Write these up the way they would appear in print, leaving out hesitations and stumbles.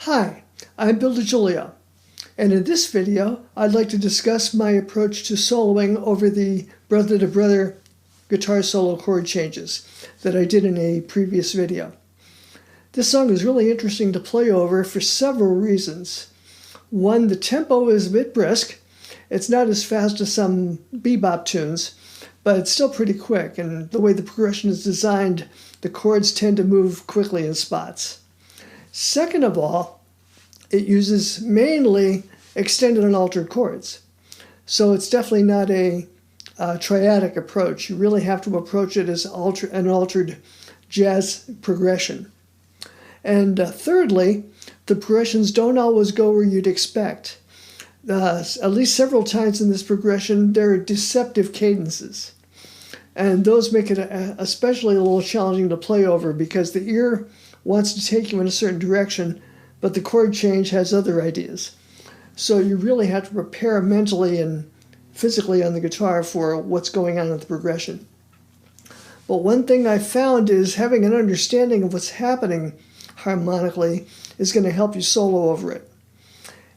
Hi, I'm Bill DiGiulio, and in this video I'd like to discuss my approach to soloing over the brother-to-brother guitar solo chord changes that I did in a previous video. This song is really interesting to play over for several reasons. One, the tempo is a bit brisk. It's not as fast as some bebop tunes, but it's still pretty quick, and the way the progression is designed, the chords tend to move quickly in spots. Second of all, it uses mainly extended and altered chords. So it's definitely not a triadic approach. You really have to approach it as an altered jazz progression. And thirdly, the progressions don't always go where you'd expect. At least several times in this progression, there are deceptive cadences. And those make it especially a little challenging to play over because the ear wants to take you in a certain direction, but the chord change has other ideas. So you really have to prepare mentally and physically on the guitar for what's going on in the progression. But one thing I found is having an understanding of what's happening harmonically is going to help you solo over it.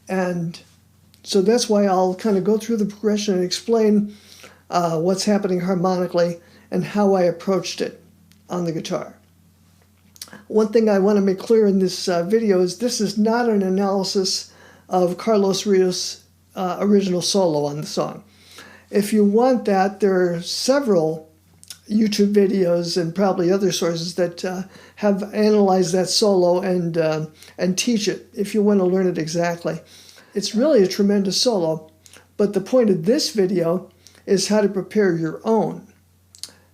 And so that's why I'll kind of go through the progression and explain what's happening harmonically and how I approached it on the guitar. One thing I want to make clear in this video is this is not an analysis of Carlos Rios' original solo on the song. If you want that, there are several YouTube videos and probably other sources that have analyzed that solo and teach it if you want to learn it exactly. It's really a tremendous solo, but the point of this video is how to prepare your own.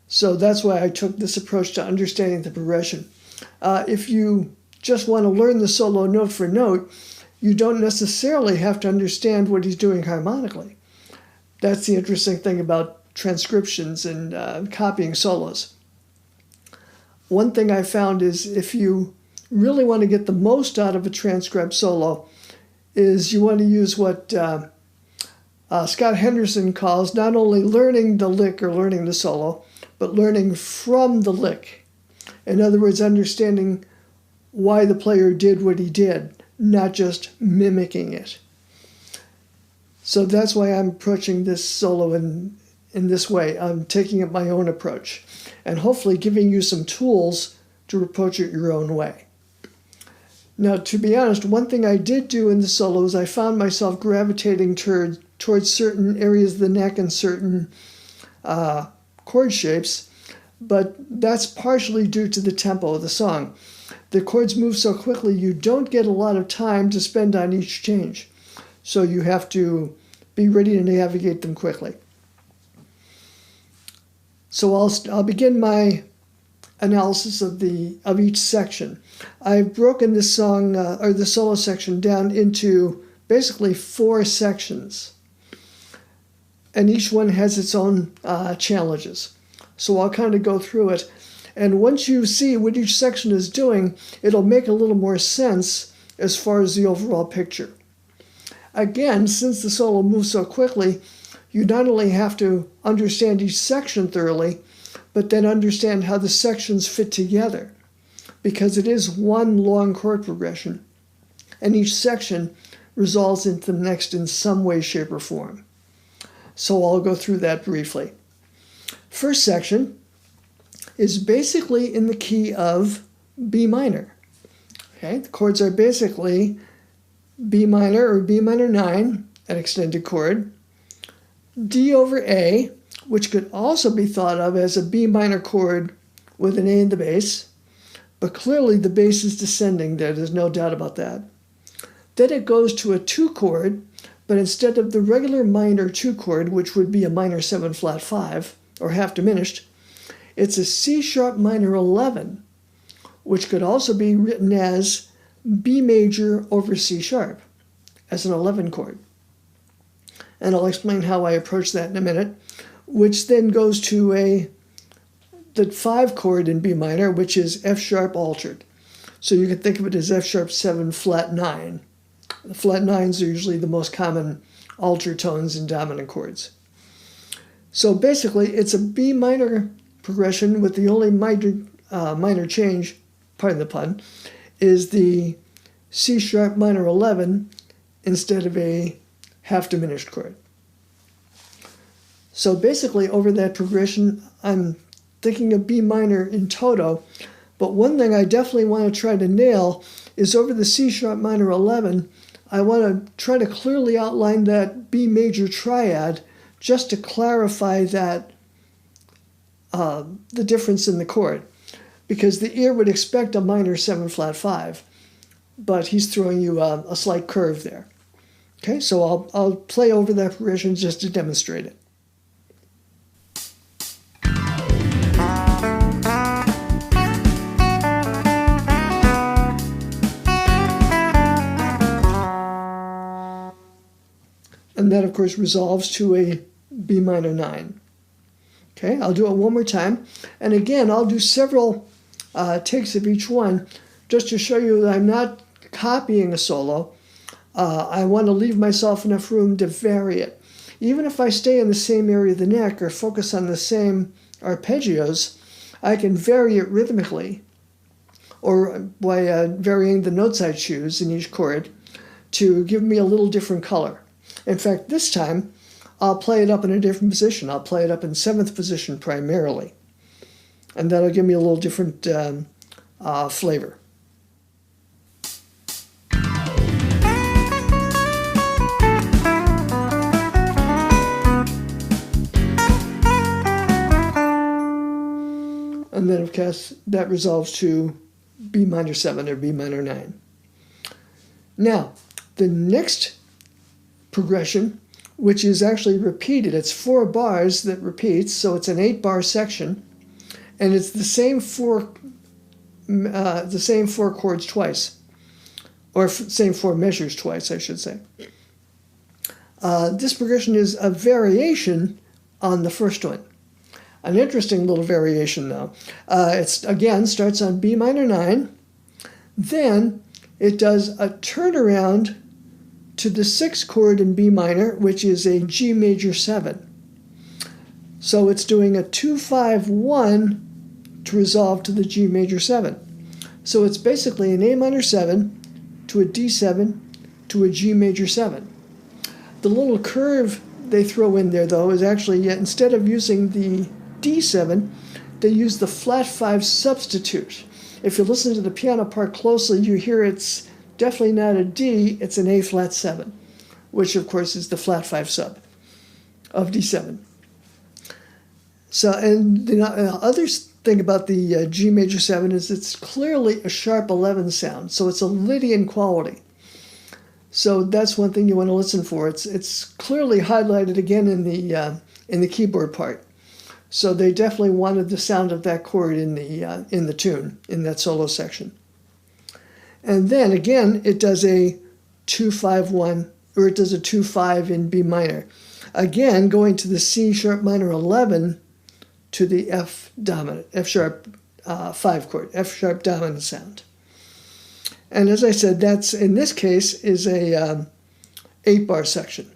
So that's why I took this approach to understanding the progression. If you just want to learn the solo note for note, you don't necessarily have to understand what he's doing harmonically. That's the interesting thing about transcriptions and copying solos. One thing I found is if you really want to get the most out of a transcribed solo, is you want to use what Scott Henderson calls not only learning the lick or learning the solo, but learning from the lick. In other words, understanding why the player did what he did, not just mimicking it. So that's why I'm approaching this solo in this way. I'm taking it my own approach and hopefully giving you some tools to approach it your own way. Now, to be honest, one thing I did do in the solo is I found myself gravitating towards certain areas of the neck and certain chord shapes, but that's partially due to the tempo of the song. The chords move so quickly you don't get a lot of time to spend on each change, so you have to be ready to navigate them quickly. So I'll begin my analysis of each section. I've broken this song or the solo section down into basically 4 sections, and each one has its own challenges. So I'll kind of go through it. And once you see what each section is doing, it'll make a little more sense as far as the overall picture. Again, since the solo moves so quickly, you not only have to understand each section thoroughly, but then understand how the sections fit together, because it is one long chord progression, and each section resolves into the next in some way, shape, or form. So I'll go through that briefly. First section is basically in the key of B minor. Okay, the chords are basically B minor or B minor 9, an extended chord, D over A, which could also be thought of as a B minor chord with an A in the bass, but clearly the bass is descending there, there's no doubt about that. Then it goes to a 2 chord, but instead of the regular minor 2 chord, which would be a minor 7 flat 5, or half diminished, it's a C sharp minor 11, which could also be written as B major over C sharp, as an 11 chord. And I'll explain how I approach that in a minute, which then goes to the 5 chord in B minor, which is F sharp altered. So you can think of it as F sharp 7 flat 9. The flat 9s are usually the most common altered tones in dominant chords. So basically, it's a B minor progression with the only minor change, pardon the pun, is the C sharp minor 11 instead of a half diminished chord. So basically over that progression, I'm thinking of B minor in toto, but one thing I definitely want to try to nail is over the C sharp minor 11, I want to try to clearly outline that B major triad just to clarify that the difference in the chord. Because the ear would expect a minor 7 flat 5, but he's throwing you a slight curve there. Okay, so I'll play over that progression just to demonstrate it. And that, of course, resolves to a B minor 9. Okay, I'll do it one more time. And again, I'll do several takes of each one just to show you that I'm not copying a solo. I want to leave myself enough room to vary it. Even if I stay in the same area of the neck or focus on the same arpeggios, I can vary it rhythmically or by varying the notes I choose in each chord to give me a little different color. In fact, this time, I'll play it up in a different position. I'll play it up in 7th position primarily. And that'll give me a little different flavor. And then, of course, that resolves to B minor 7 or B minor 9. Now, the next progression, which is actually repeated, it's 4 bars that repeats, so it's an 8-bar section, and it's the same four chords twice, or same 4 measures twice, I should say. This progression is a variation on the first one. An interesting little variation, though. It again starts on B minor 9, then it does a turnaround to the 6th chord in B minor, which is a G major 7. So it's doing a 2-5-1 to resolve to the G major 7. So it's basically an A minor 7 to a D7 to a G major 7. The little curve they throw in there, though, is actually, instead of using the D7, they use the flat 5 substitute. If you listen to the piano part closely, you hear it's definitely not a D, it's an A flat 7, which of course is the flat 5 sub of D7. So, and the other thing about the G major 7 is it's clearly a sharp 11 sound, so it's a Lydian quality. So that's one thing you want to listen for. It's clearly highlighted again in the keyboard part. So they definitely wanted the sound of that chord in the tune, in that solo section. And then again, it does a 2-5-1, or it does a 2-5 in B minor. Again, going to the C sharp minor 11 to the F dominant, F sharp 5 chord, F sharp dominant sound. And as I said, that's, in this case, is a 8-bar section.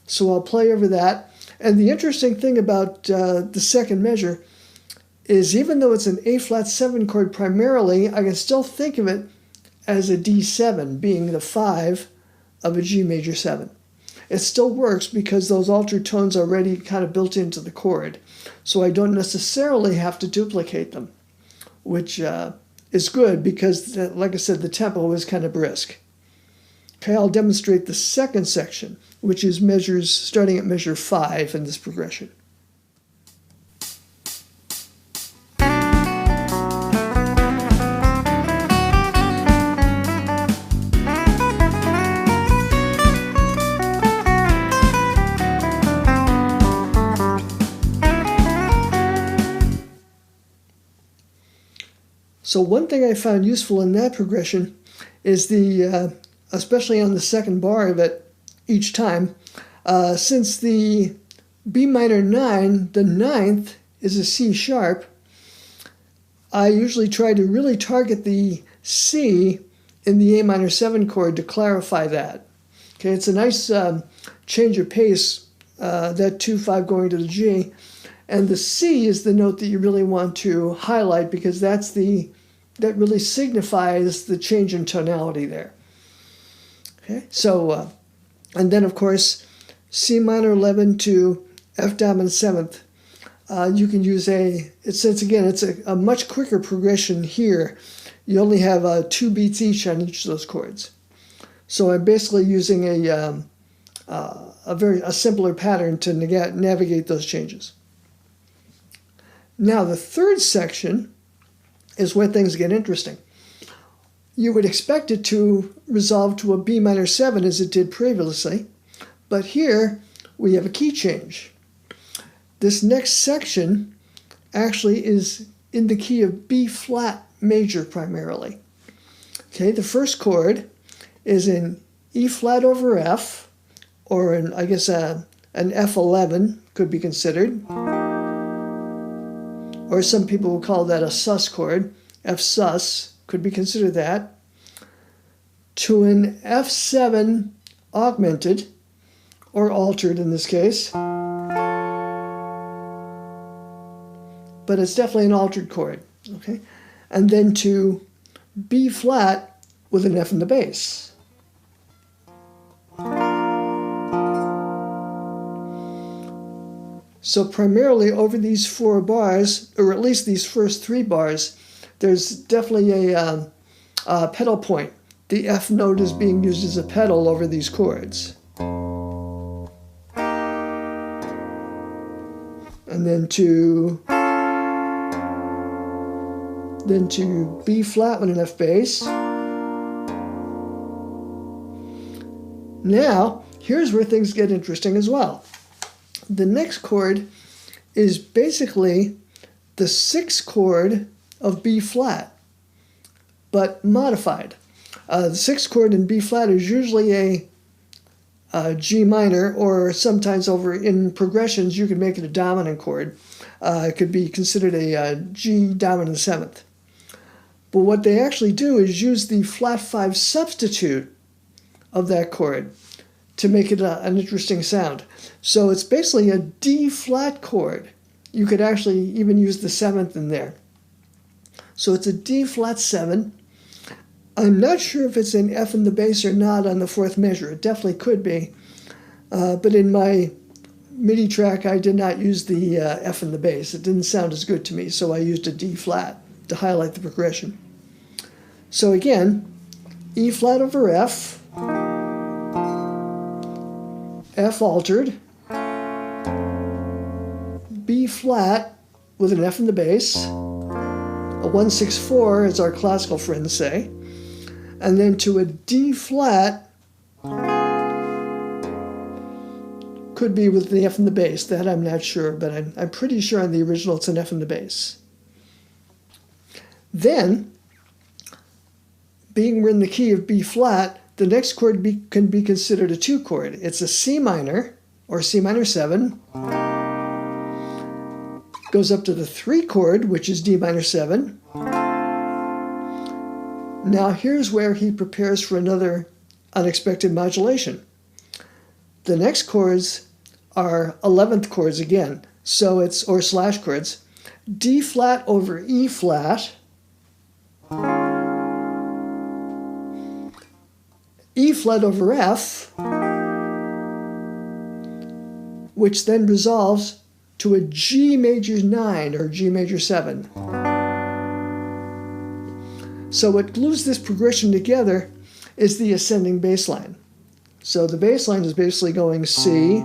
So I'll play over that. And the interesting thing about the second measure is even though it's an A flat 7 chord primarily, I can still think of it as a D7, being the 5 of a G major 7. It still works because those altered tones are already kind of built into the chord. So I don't necessarily have to duplicate them, which is good because, like I said, the tempo is kind of brisk. Okay, I'll demonstrate the second section, which is measures starting at measure 5 in this progression. So one thing I found useful in that progression is the, especially on the second bar of it each time, since the B minor 9, the 9th is a C sharp, I usually try to really target the C in the A minor 7 chord to clarify that. Okay, it's a nice change of pace, that 2-5 going to the G, and the C is the note that you really want to highlight because that really signifies the change in tonality there. Okay, so, and then of course, C minor 11 to F dominant 7th. You can use it's a much quicker progression here. You only have 2 beats each on each of those chords. So I'm basically using a simpler pattern to navigate those changes. Now the third section is where things get interesting. You would expect it to resolve to a B minor 7 as it did previously, but here we have a key change. This next section actually is in the key of B flat major primarily. Okay, the first chord is in E flat over F, or an F11 could be considered, or some people will call that a sus chord. F sus could be considered that, to an F7 augmented, or altered in this case, but it's definitely an altered chord, okay? And then to B flat with an F in the bass. So primarily over these 4 bars, or at least these first 3 bars, there's definitely a pedal point. The F note is being used as a pedal over these chords. And then to B flat with an F bass. Now, here's where things get interesting as well. The next chord is basically the 6th chord of B flat, but modified. The 6th chord in B flat is usually a G minor, or sometimes in progressions you can make it a dominant chord. It could be considered a G dominant 7th. But what they actually do is use the flat 5 substitute of that chord to make it an interesting sound. So it's basically a D flat chord. You could actually even use the 7th in there. So it's a D flat 7. I'm not sure if it's an F in the bass or not on the 4th measure. It definitely could be. But in my MIDI track, I did not use the F in the bass. It didn't sound as good to me, so I used a D flat to highlight the progression. So again, E flat over F, F altered, B flat with an F in the bass, a 1-6-4 as our classical friends say, and then to a D flat, could be with the F in the bass. That I'm not sure, but I'm pretty sure on the original it's an F in the bass. Then, being we're in the key of B flat, the next chord can be considered a 2 chord. It's a C minor, or C minor 7, goes up to the 3 chord, which is D minor 7. Now here's where he prepares for another unexpected modulation. The next chords are 11th chords again, so or slash chords. D flat over E flat, E flat over F, which then resolves to a G major 9 or G major 7. So what glues this progression together is the ascending bass line. So the bass line is basically going C,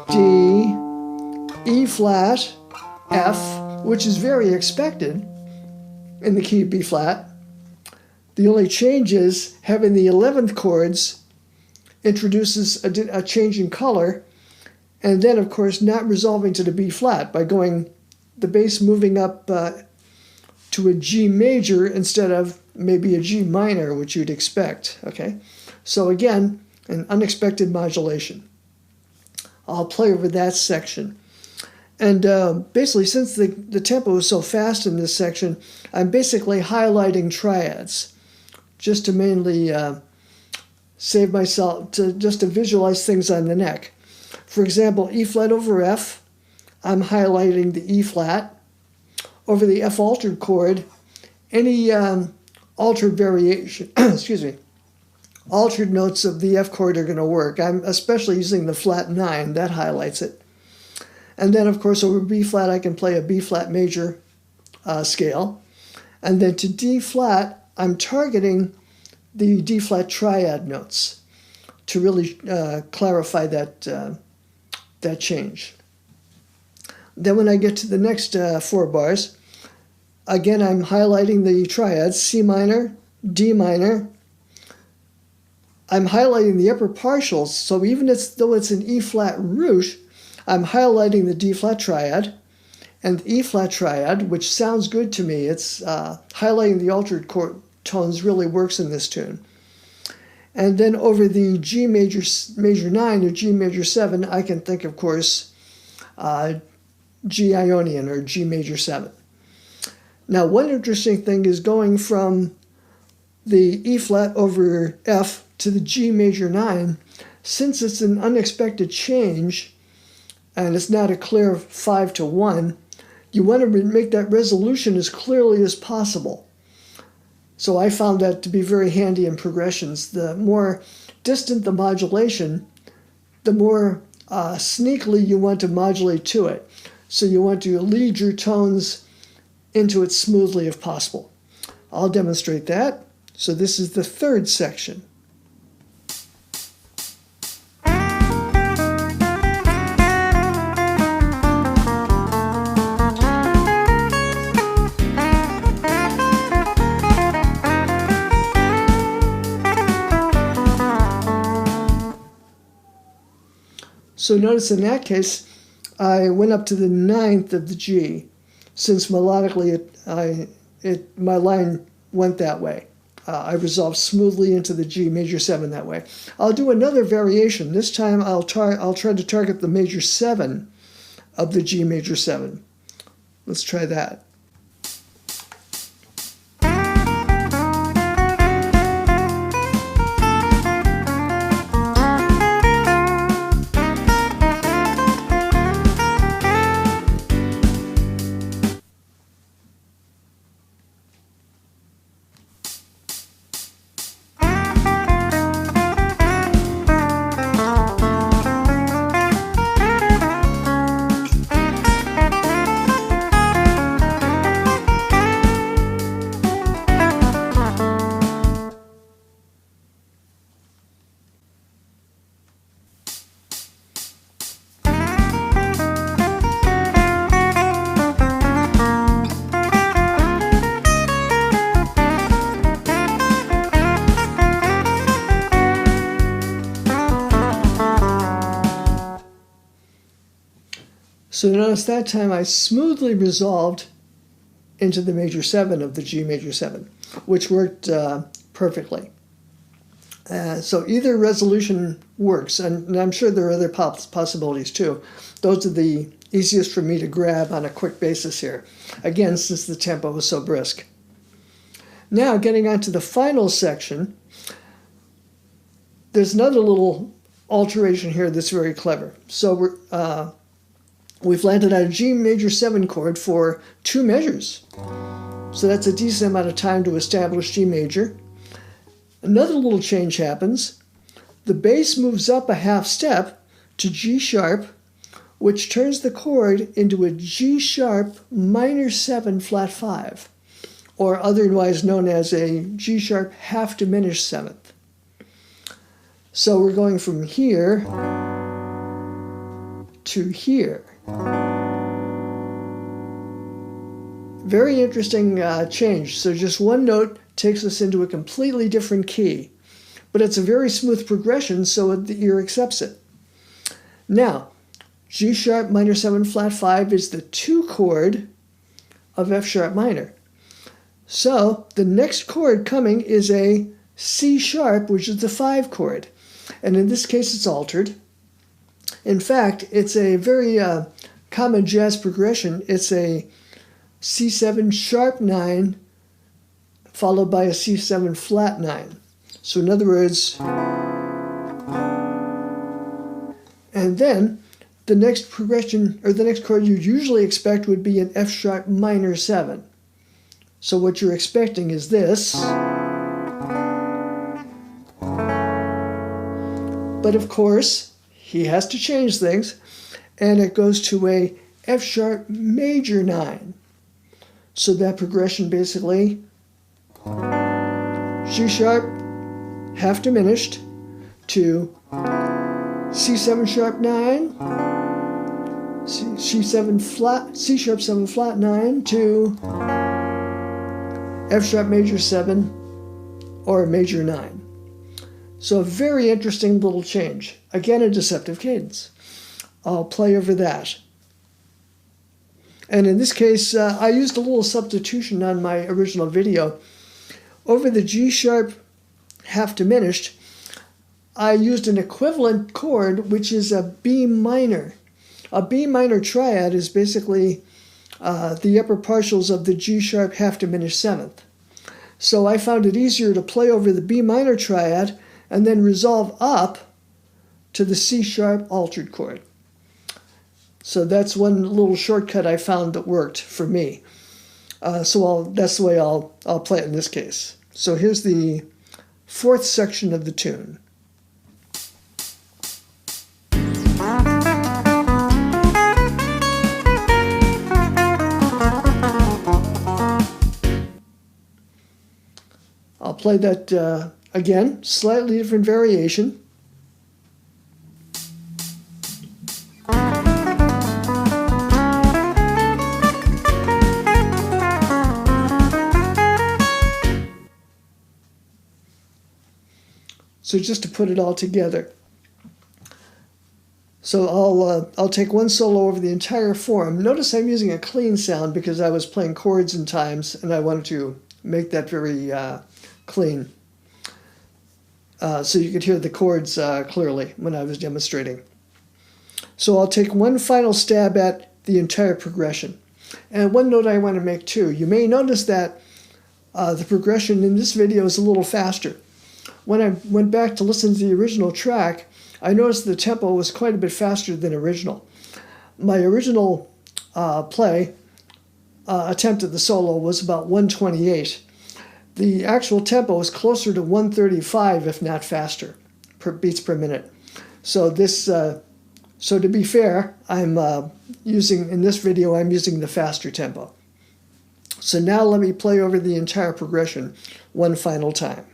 D, E flat, F, which is very expected in the key of B flat. The only change is having the 11th chords introduces a change in color, and then of course not resolving to the B flat by going the bass moving up to a G major instead of maybe a G minor, which you'd expect. Okay, so again, an unexpected modulation. I'll play over that section. And basically, since the tempo is so fast in this section, I'm basically highlighting triads just to mainly save myself, just to visualize things on the neck. For example, E flat over F, I'm highlighting the E flat. Over the F altered chord, any altered variation, excuse me, altered notes of the F chord are going to work. I'm especially using the flat 9, that highlights it. And then, of course, over B flat, I can play a B flat major scale. And then to D flat, I'm targeting the D flat triad notes to really clarify that change. Then when I get to the next 4 bars, again, I'm highlighting the triads, C minor, D minor. I'm highlighting the upper partials, so even though it's an E flat root, I'm highlighting the D flat triad and the E flat triad, which sounds good to me. It's highlighting the altered chord tones really works in this tune. And then over the G major 9 or G major 7, I can think, of course, G Ionian or G major 7. Now, one interesting thing is going from the E flat over F to the G major 9, since it's an unexpected change and it's not a clear 5 to 1, you want to make that resolution as clearly as possible. So I found that to be very handy in progressions. The more distant the modulation, the more sneakily you want to modulate to it. So you want to lead your tones into it smoothly if possible. I'll demonstrate that. So this is the 3rd section. So notice in that case, I went up to the 9th of the G, since melodically my line went that way. I resolved smoothly into the G major 7 that way. I'll do another variation. This time I'll try to target the major 7 of the G major 7. Let's try that. So notice that time I smoothly resolved into the major 7 of the G major 7, which worked perfectly. So either resolution works, and I'm sure there are other possibilities too. Those are the easiest for me to grab on a quick basis here, again, since the tempo was so brisk. Now, getting on to the final section, there's another little alteration here that's very clever. So we've landed on a G major 7 chord for 2 measures. So that's a decent amount of time to establish G major. Another little change happens. The bass moves up a half step to G sharp, which turns the chord into a G sharp minor 7 flat 5, or otherwise known as a G sharp half diminished 7th. So we're going from here to here. Very interesting change. So just one note takes us into a completely different key, but it's a very smooth progression, so the ear accepts it. Now, G sharp minor 7 flat 5 is the 2 chord of F sharp minor. So the next chord coming is a C sharp, which is the 5 chord. And in this case, it's altered. In fact, it's a very common jazz progression. It's a C7 sharp 9 followed by a C7 flat 9. So in other words, and then the next progression, or the next chord you'd usually expect would be an F sharp minor 7. So what you're expecting is this. But of course, he has to change things, and it goes to a F sharp major 9. So that progression basically, G sharp half diminished to C7 sharp 9, C7 flat, C sharp 7 flat 9 to F sharp major 7 or major 9. So a very interesting little change. Again, a deceptive cadence. I'll play over that. And in this case, I used a little substitution on my original video. Over the G sharp half diminished, I used an equivalent chord, which is a B minor. A B minor triad is basically the upper partials of the G sharp half diminished 7th. So I found it easier to play over the B minor triad and then resolve up to the C sharp altered chord. So that's one little shortcut I found that worked for me. That's the way I'll play it in this case. So here's the 4th section of the tune. I'll play that again, slightly different variation. So just to put it all together. So I'll take one solo over the entire form. Notice I'm using a clean sound because I was playing chords and times, and I wanted to make that very clean. So you could hear the chords clearly when I was demonstrating. So I'll take one final stab at the entire progression. And one note I want to make too. You may notice that the progression in this video is a little faster. When I went back to listen to the original track, I noticed the tempo was quite a bit faster than original. My original attempt at the solo was about 128. The actual tempo is closer to 135, if not faster, beats per minute. So to be fair, in this video, I'm using the faster tempo. So now let me play over the entire progression one final time.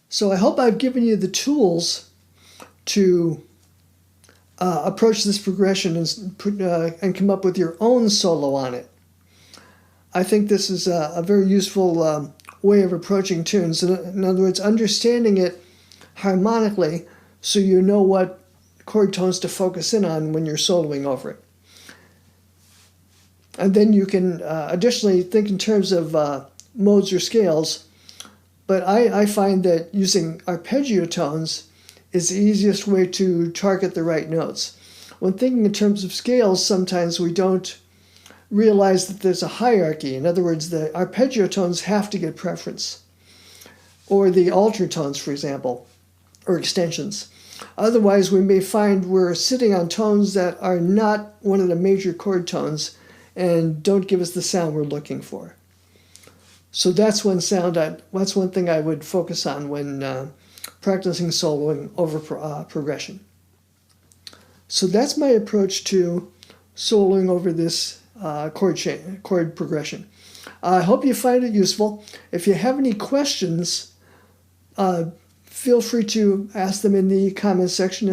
So I hope I've given you the tools to approach this progression and come up with your own solo on it. I think this is a very useful way of approaching tunes. In other words, understanding it harmonically so you know what chord tones to focus in on when you're soloing over it. And then you can additionally think in terms of modes or scales. But I find that using arpeggio tones is the easiest way to target the right notes. When thinking in terms of scales, sometimes we don't realize that there's a hierarchy. In other words, the arpeggio tones have to get preference. Or the alter tones, for example, or extensions. Otherwise, we may find we're sitting on tones that are not one of the major chord tones and don't give us the sound we're looking for. So that's one thing I would focus on when practicing soloing over progression. So that's my approach to soloing over this chord progression. I hope you find it useful. If you have any questions, feel free to ask them in the comment section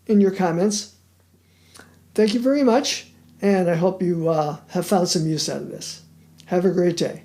in your comments. Thank you very much, and I hope you have found some use out of this. Have a great day.